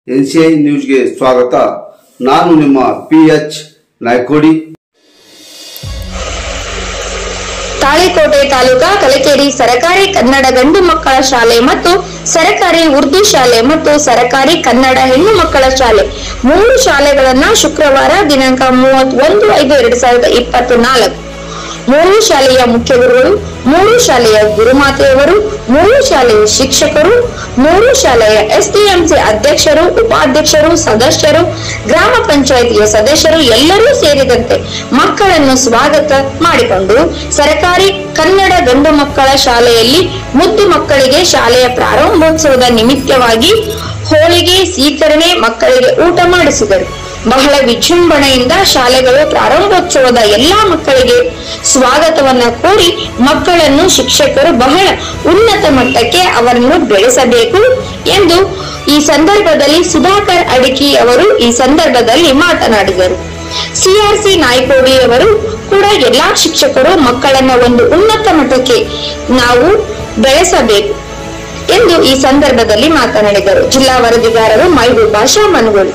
NCI ನ್ಯೂಸ್ಗೆ ಸ್ವಾಗತ. ನಾನು ನಿಮ್ಮ PH ನಾಯ್ಕೋಡಿ. ತಾಳಿಕೋಟೆ ತಾಲೂಕಾ ಕಲಕೇರಿ ಸರಕಾರಿ ಕನ್ನಡ ಗಂಡು ಮಕ್ಕಳ ಶಾಲೆ ಮತ್ತು ಸರಕಾರಿ ಉರ್ದು ಶಾಲೆ ಮತ್ತು ಸರಕಾರಿ ಕನ್ನಡ ಹೆಣ್ಣು ಮಕ್ಕಳ ಶಾಲೆ 3 ಶಾಲೆಗಳನ್ನ ಶುಕ್ರವಾರ ದಿನಾಂಕ 31/5/2024 3 ಶಾಲೆಯ ಮುಖ್ಯ ಗುರುಗಳು, 3 ಶಾಲೆಯ ಗುರುಮಾತೆಯವರು, 3 ಶಾಲೆಯ ಶಿಕ್ಷಕರು, 3 ಶಾಲೆಯ SDMC ಅಧ್ಯಕ್ಷರು, ಉಪಾಧ್ಯಕ್ಷರು, ಸದಸ್ಯರು, ಗ್ರಾಮ ಪಂಚಾಯಿತಿಯ ಸದಸ್ಯರು ಎಲ್ಲರೂ ಸೇರಿದಂತೆ ಮಕ್ಕಳನ್ನು ಸ್ವಾಗತ ಮಾಡಿಕೊಂಡು ಸರಕಾರಿ ಕನ್ನಡ ಗಂಡು ಮಕ್ಕಳ ಶಾಲೆಯಲ್ಲಿ ಮುದ್ದು ಮಕ್ಕಳಿಗೆ ಶಾಲೆಯ ಪ್ರಾರಂಭೋತ್ಸವದ ನಿಮಿತ್ತವಾಗಿ ಹೋಳಿಗೆ ಸ್ವೀಕರಣೆ, ಮಕ್ಕಳಿಗೆ ಊಟ ಮಾಡಿಸಿದರು. ಬಹಳ ವಿಜೃಂಭಣೆಯಿಂದ ಶಾಲೆಗಳು ಪ್ರಾರಂಭೋತ್ಸವದ ಎಲ್ಲಾ ಮಕ್ಕಳಿಗೆ ಸ್ವಾಗತವನ್ನ ಕೋರಿ ಮಕ್ಕಳನ್ನು ಶಿಕ್ಷಕರು ಬಹಳ ಉನ್ನತ ಮಟ್ಟಕ್ಕೆ ಅವರನ್ನು ಬೆಳೆಸಬೇಕು ಎಂದು ಈ ಸಂದರ್ಭದಲ್ಲಿ ಸುಧಾಕರ್ ಅಡಿಕಿ ಅವರು ಈ ಸಂದರ್ಭದಲ್ಲಿ ಮಾತನಾಡಿದರು. CRC ನಾಯ್ಕೋಡಿ ಅವರು ಕೂಡ ಎಲ್ಲಾ ಶಿಕ್ಷಕರು ಮಕ್ಕಳನ್ನ ಒಂದು ಉನ್ನತ ಮಟ್ಟಕ್ಕೆ ನಾವು ಬೆಳೆಸಬೇಕು ಎಂದು ಈ ಸಂದರ್ಭದಲ್ಲಿ ಮಾತನಾಡಿದರು. ಜಿಲ್ಲಾ ವರದಿಗಾರರು ಮೈಬೂಬ್ ಭಾಷಾ ಮನಗೋಳಿ.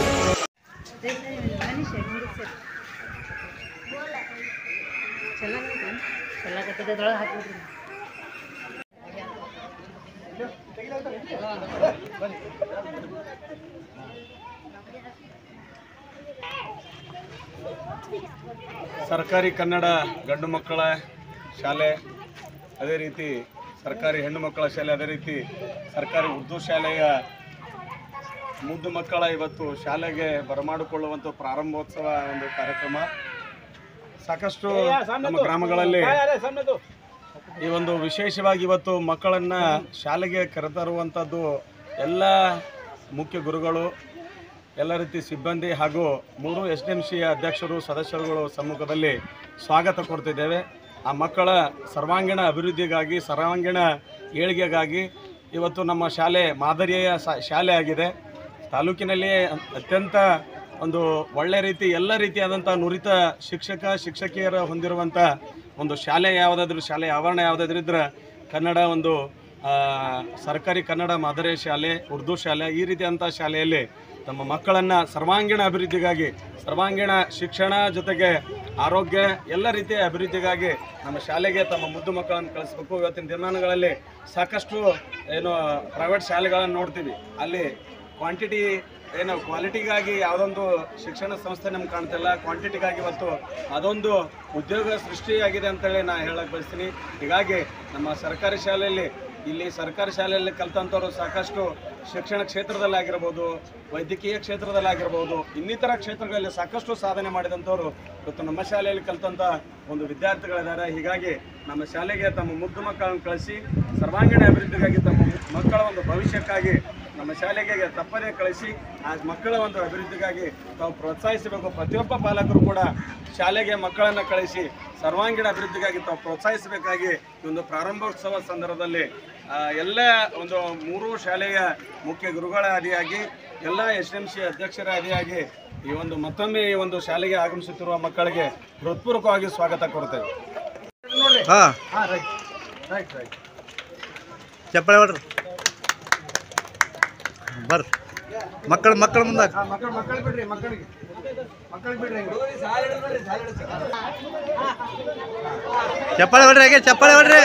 ಸರ್ಕಾರಿ ಕನ್ನಡ ಗಂಡು ಮಕ್ಕಳ ಶಾಲೆ, ಅದೇ ರೀತಿ ಸರ್ಕಾರಿ ಹೆಣ್ಣು ಮಕ್ಕಳ ಶಾಲೆ, ಅದೇ ರೀತಿ ಸರ್ಕಾರಿ ಉರ್ದು ಶಾಲೆಯ ಮುದ್ದು ಮಕ್ಕಳ ಇವತ್ತು ಶಾಲೆಗೆ ಬರಮಾಡಿಕೊಳ್ಳುವಂಥ ಪ್ರಾರಂಭೋತ್ಸವ ಒಂದು ಕಾರ್ಯಕ್ರಮ. ಸಾಕಷ್ಟು ನಮ್ಮ ಗ್ರಾಮಗಳಲ್ಲಿ ಈ ಒಂದು ವಿಶೇಷವಾಗಿ ಇವತ್ತು ಮಕ್ಕಳನ್ನು ಶಾಲೆಗೆ ಕರೆತರುವಂಥದ್ದು ಎಲ್ಲ ಮುಖ್ಯ ಗುರುಗಳು, ಎಲ್ಲ ರೀತಿ ಸಿಬ್ಬಂದಿ ಹಾಗೂ 3 SDMC ಅಧ್ಯಕ್ಷರು, ಸದಸ್ಯರುಗಳು ಸಮ್ಮುಖದಲ್ಲಿ ಸ್ವಾಗತ ಕೊಡ್ತಿದ್ದೇವೆ. ಆ ಮಕ್ಕಳ ಸರ್ವಾಂಗೀಣ ಅಭಿವೃದ್ಧಿಗಾಗಿ, ಸರ್ವಾಂಗೀಣ ಏಳಿಗೆಗಾಗಿ ಇವತ್ತು ನಮ್ಮ ಶಾಲೆ ಮಾದರಿಯ ಶಾಲೆ ಆಗಿದೆ. ತಾಲೂಕಿನಲ್ಲಿ ಅತ್ಯಂತ ಒಂದು ಒಳ್ಳೆ ರೀತಿ ಎಲ್ಲ ರೀತಿಯಾದಂಥ ನುರಿತ ಶಿಕ್ಷಕಿಯರ ಹೊಂದಿರುವಂಥ ಒಂದು ಶಾಲೆ ಯಾವುದಾದ್ರೂ, ಶಾಲೆ ಆವರಣ ಯಾವುದಾದ್ರೂ ಇದ್ರೆ ಕನ್ನಡ ಒಂದು ಸರ್ಕಾರಿ ಕನ್ನಡ ಮಾದರಿ ಶಾಲೆ, ಉರ್ದು ಶಾಲೆ, ಈ ರೀತಿಯಾದಂಥ ಶಾಲೆಯಲ್ಲಿ ತಮ್ಮ ಮಕ್ಕಳನ್ನು ಸರ್ವಾಂಗೀಣ ಅಭಿವೃದ್ಧಿಗಾಗಿ, ಸರ್ವಾಂಗೀಣ ಶಿಕ್ಷಣ ಜೊತೆಗೆ ಆರೋಗ್ಯ ಎಲ್ಲ ರೀತಿಯ ಅಭಿವೃದ್ಧಿಗಾಗಿ ನಮ್ಮ ಶಾಲೆಗೆ ತಮ್ಮ ಮುದ್ದು ಮಕ್ಕಳನ್ನು ಕಳಿಸ್ಬೇಕು. ಇವತ್ತಿನ ದಿನಮಾನಗಳಲ್ಲಿ ಸಾಕಷ್ಟು ಪ್ರೈವೇಟ್ ಶಾಲೆಗಳನ್ನು ನೋಡ್ತೀವಿ, ಅಲ್ಲಿ ಕ್ವಾಲಿಟಿಗಾಗಿ ಯಾವುದೊಂದು ಶಿಕ್ಷಣ ಸಂಸ್ಥೆ ನಮ್ಗೆ ಕಾಣ್ತಿಲ್ಲ, ಕ್ವಾಂಟಿಟಿಗಾಗಿ ಇವತ್ತು ಅದೊಂದು ಉದ್ಯೋಗ ಸೃಷ್ಟಿಯಾಗಿದೆ ಅಂತೇಳಿ ನಾನು ಹೇಳಕ್ಕೆ ಬಯಸ್ತೀನಿ. ಹೀಗಾಗಿ ನಮ್ಮ ಸರ್ಕಾರಿ ಶಾಲೆಯಲ್ಲಿ, ಇಲ್ಲಿ ಸರ್ಕಾರಿ ಶಾಲೆಯಲ್ಲಿ ಕಲಿತಂಥವ್ರು ಸಾಕಷ್ಟು ಶಿಕ್ಷಣ ಕ್ಷೇತ್ರದಲ್ಲಾಗಿರ್ಬೋದು, ವೈದ್ಯಕೀಯ ಕ್ಷೇತ್ರದಲ್ಲಾಗಿರ್ಬೋದು, ಇನ್ನಿತರ ಕ್ಷೇತ್ರಗಳಲ್ಲಿ ಸಾಕಷ್ಟು ಸಾಧನೆ ಮಾಡಿದಂಥವ್ರು ಇವತ್ತು ನಮ್ಮ ಶಾಲೆಯಲ್ಲಿ ಕಲಿತಂಥ ಒಂದು ವಿದ್ಯಾರ್ಥಿಗಳಿದ್ದಾರೆ. ಹೀಗಾಗಿ ನಮ್ಮ ಶಾಲೆಗೆ ತಮ್ಮ ಮುದ್ದು ಮಕ್ಕಳನ್ನು ಕಳಿಸಿ ಸರ್ವಾಂಗೀಣ ಅಭಿವೃದ್ಧಿಗಾಗಿ, ತಮ್ಮ ಮಕ್ಕಳ ಒಂದು ಭವಿಷ್ಯಕ್ಕಾಗಿ ನಮ್ಮ ಶಾಲೆಗೆ ತಪ್ಪದೇ ಕಳಿಸಿ ಆ ಮಕ್ಕಳ ಒಂದು ಅಭಿವೃದ್ಧಿಗಾಗಿ ತಾವು ಪ್ರೋತ್ಸಾಹಿಸಬೇಕು. ಪ್ರತಿಯೊಬ್ಬ ಪಾಲಕರು ಕೂಡ ಶಾಲೆಗೆ ಮಕ್ಕಳನ್ನು ಕಳಿಸಿ ಸರ್ವಾಂಗೀಣ ಅಭಿವೃದ್ಧಿಗಾಗಿ ತಾವು ಪ್ರೋತ್ಸಾಹಿಸಬೇಕಾಗಿ ಈ ಒಂದು ಪ್ರಾರಂಭೋತ್ಸವ ಸಂದರ್ಭದಲ್ಲಿ ಎಲ್ಲ ಒಂದು 3 ಶಾಲೆಯ ಮುಖ್ಯ ಗುರುಗಳ ಆದಿಯಾಗಿ, ಎಲ್ಲ SDMC ಅಧ್ಯಕ್ಷರ ಆದಿಯಾಗಿ ಈ ಒಂದು ಮತ್ತೊಮ್ಮೆ ಈ ಒಂದು ಶಾಲೆಗೆ ಆಗಮಿಸುತ್ತಿರುವ ಮಕ್ಕಳಿಗೆ ಹೃತ್ಪೂರ್ವಕವಾಗಿ ಸ್ವಾಗತ ಕೊಡ್ತೇವೆ. ಚಪ್ಪಳೆ ಹೊಡ್ರಿ ಬರ್ರಿ ಮಕ್ಕಳು ಮುಂದೆ ಬಿಡ್ರಿ, ಮಕ್ಕಳಿಗೆ ಬಿಡ್ರಿ. ಚಪ್ಪಳೆ ಹೊಡ್ರಿ, ಹಾಗೆ ಚಪ್ಪಳೆ ಹೊಡ್ರಿ.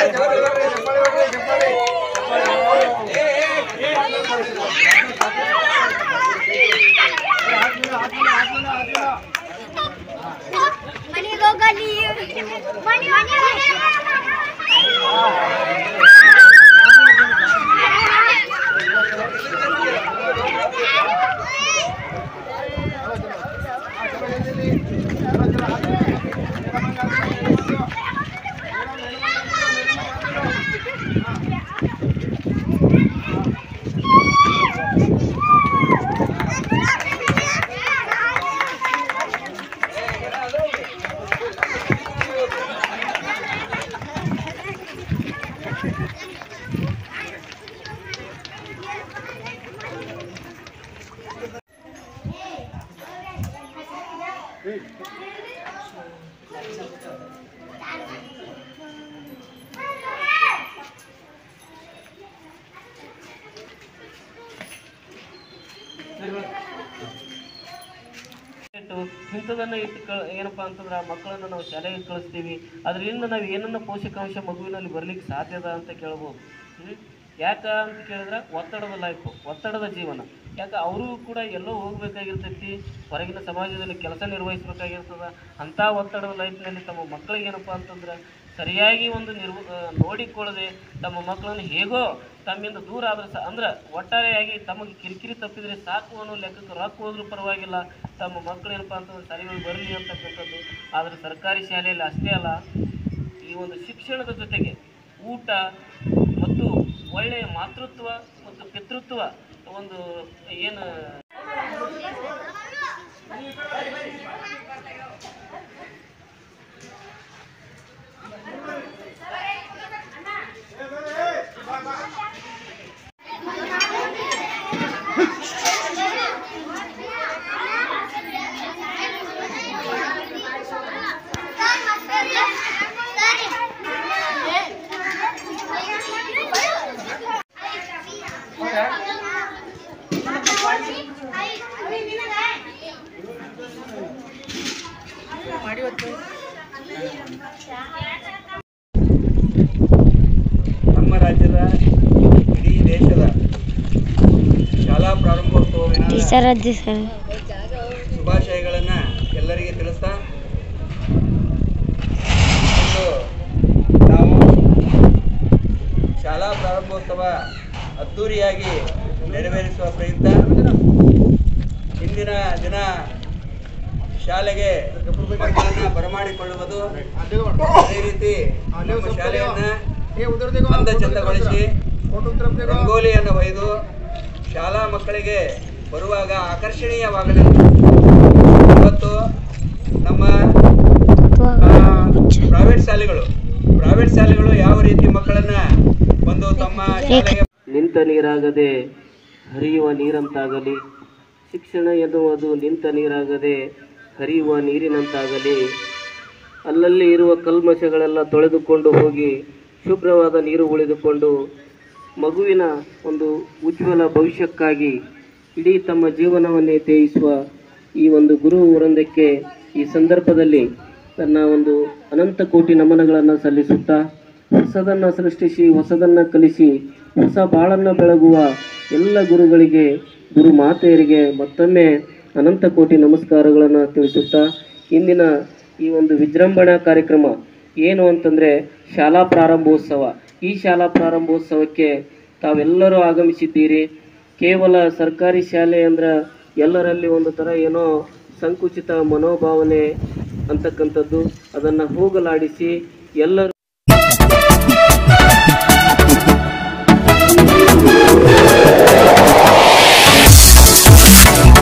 ಇಂಥದನ್ನು ಏನಪ್ಪ ಅಂತಂದ್ರೆ ಆ ಮಕ್ಕಳನ್ನು ನಾವು ಶಾಲೆಗೆ ಕಳಿಸ್ತೀವಿ, ಅದರಿಂದ ನಾವು ಏನನ್ನ ಪೋಷಕಾಂಶ ಮಗುವಿನಲ್ಲಿ ಬರಲಿಕ್ಕೆ ಸಾಧ್ಯದ ಅಂತ ಕೇಳ್ಬೋದು. ಯಾಕೆ ಅಂತ ಕೇಳಿದ್ರೆ ಒತ್ತಡದ ಲೈಫು, ಒತ್ತಡದ ಜೀವನ. ಯಾಕೆ ಅವರು ಕೂಡ ಎಲ್ಲೋ ಹೋಗ್ಬೇಕಾಗಿರ್ತೈತಿ, ಹೊರಗಿನ ಸಮಾಜದಲ್ಲಿ ಕೆಲಸ ನಿರ್ವಹಿಸಬೇಕಾಗಿರ್ತದೆ. ಅಂಥ ಒತ್ತಡದ ಲೈಫ್ನಲ್ಲಿ ತಮ್ಮ ಮಕ್ಕಳಿಗೆ ಏನಪ್ಪ ಅಂತಂದ್ರೆ ಸರಿಯಾಗಿ ಒಂದು ನೋಡಿಕೊಳ್ಳದೆ ತಮ್ಮ ಮಕ್ಕಳನ್ನು ಹೇಗೋ ತಮ್ಮಿಂದ ದೂರ ಆದ್ರೆ ಅಂದ್ರೆ ಒಟ್ಟಾರೆಯಾಗಿ ತಮಗೆ ಕಿರಿಕಿರಿ ತಪ್ಪಿದರೆ ಸಾಕು ಅನ್ನೋ ಲೆಕ್ಕಕ್ಕೆ ರೊಕ್ಕ ಹೋದ್ರೂ ಪರವಾಗಿಲ್ಲ, ತಮ್ಮ ಮಕ್ಕಳು ಏನಪ್ಪ ಅಂತಂದ್ರೆ ಸರಿಯಾಗಿ ಬರಲಿ ಅಂತಕ್ಕಂಥದ್ದು. ಆದರೆ ಸರ್ಕಾರಿ ಶಾಲೆಯಲ್ಲಿ ಅಷ್ಟೇ ಅಲ್ಲ, ಈ ಒಂದು ಶಿಕ್ಷಣದ ಜೊತೆಗೆ ಊಟ ಮತ್ತು ಒಳ್ಳೆಯ ಮಾತೃತ್ವ ಮತ್ತು ಪಿತೃತ್ವ ಒಂದು ಏನು ನಮ್ಮ ರಾಜ್ಯದ ಇಡೀ ದೇಶದ ಶಾಲಾ ಪ್ರಾರಂಭೋತ್ಸವವಿನ ಶುಭಾಶಯಗಳನ್ನು ಎಲ್ಲರಿಗೆ ತಿಳಿಸ್ತಾ, ನಾವು ಶಾಲಾ ಪ್ರಾರಂಭೋತ್ಸವ ಅದ್ದೂರಿಯಾಗಿ ನೆರವೇರಿಸುವ ಪ್ರಯುಕ್ತ ಇಂದಿನ ದಿನ ಶಾಲೆಗೆ ಮಕ್ಕಳನ್ನು ಬರಮಾಡಿಕೊಳ್ಳುವುದು, ಅದೇ ರೀತಿ ನಮ್ಮ ಶಾಲೆಯನ್ನು ಅಂದ ಚಂದಗೊಳಿಸಿ ರಂಗೋಲಿಯನ್ನು ಒಯ್ದು ಶಾಲಾ ಮಕ್ಕಳಿಗೆ ಬರುವಾಗ ಆಕರ್ಷಣೀಯವಾಗಲಿ. ಇವತ್ತು ನಮ್ಮ ಪ್ರೈವೇಟ್ ಶಾಲೆಗಳು ಯಾವ ರೀತಿ ಮಕ್ಕಳನ್ನು ಬಂದು ತಮ್ಮ ಶಾಲೆಗೆ ನಿಂತ ನೀರಾಗದೆ ಹರಿಯುವ ನೀರಂತಾಗಲಿ, ಶಿಕ್ಷಣ ಎನ್ನುವುದು ನಿಂತ ನೀರಾಗದೆ ಹರಿಯುವ ನೀರಿನಂತಾಗಲಿ, ಅಲ್ಲಲ್ಲಿ ಇರುವ ಕಲ್ಮಶಗಳೆಲ್ಲ ತೊಳೆದುಕೊಂಡು ಹೋಗಿ ಶುಭ್ರವಾದ ನೀರು ಉಳಿದುಕೊಂಡು ಮಗುವಿನ ಒಂದು ಉಜ್ವಲ ಭವಿಷ್ಯಕ್ಕಾಗಿ ಇಡೀ ತಮ್ಮ ಜೀವನವನ್ನೇ ತ್ಯಜಿಸುವ ಈ ಒಂದು ಗುರು ವೃಂದಕ್ಕೆ ಈ ಸಂದರ್ಭದಲ್ಲಿ ನನ್ನ ಒಂದು ಅನಂತ ಕೋಟಿ ನಮನಗಳನ್ನು ಸಲ್ಲಿಸುತ್ತಾ, ಹೊಸದನ್ನು ಸೃಷ್ಟಿಸಿ ಹೊಸದನ್ನು ಕಲಿಸಿ ಹೊಸ ಬಾಳನ್ನು ಬೆಳಗುವ ಎಲ್ಲ ಗುರುಗಳಿಗೆ, ಗುರು ಮಾತೆಯರಿಗೆ ಮತ್ತೊಮ್ಮೆ ಅನಂತ ಕೋಟಿ ನಮಸ್ಕಾರಗಳನ್ನು ತಿಳಿಸುತ್ತಾ, ಇಂದಿನ ಈ ಒಂದು ವಿಜೃಂಭಣಾ ಕಾರ್ಯಕ್ರಮ ಏನು ಅಂತಂದರೆ ಶಾಲಾ ಪ್ರಾರಂಭೋತ್ಸವ. ಈ ಶಾಲಾ ಪ್ರಾರಂಭೋತ್ಸವಕ್ಕೆ ತಾವೆಲ್ಲರೂ ಆಗಮಿಸಿದ್ದೀರಿ. ಕೇವಲ ಸರ್ಕಾರಿ ಶಾಲೆ ಅಂದ್ರೆ ಎಲ್ಲರಲ್ಲಿ ಒಂದು ಥರ ಏನೋ ಸಂಕುಚಿತ ಮನೋಭಾವನೆ ಅಂತಕ್ಕಂಥದ್ದು, ಅದನ್ನು ಹೋಗಲಾಡಿಸಿ ಎಲ್ಲರೂ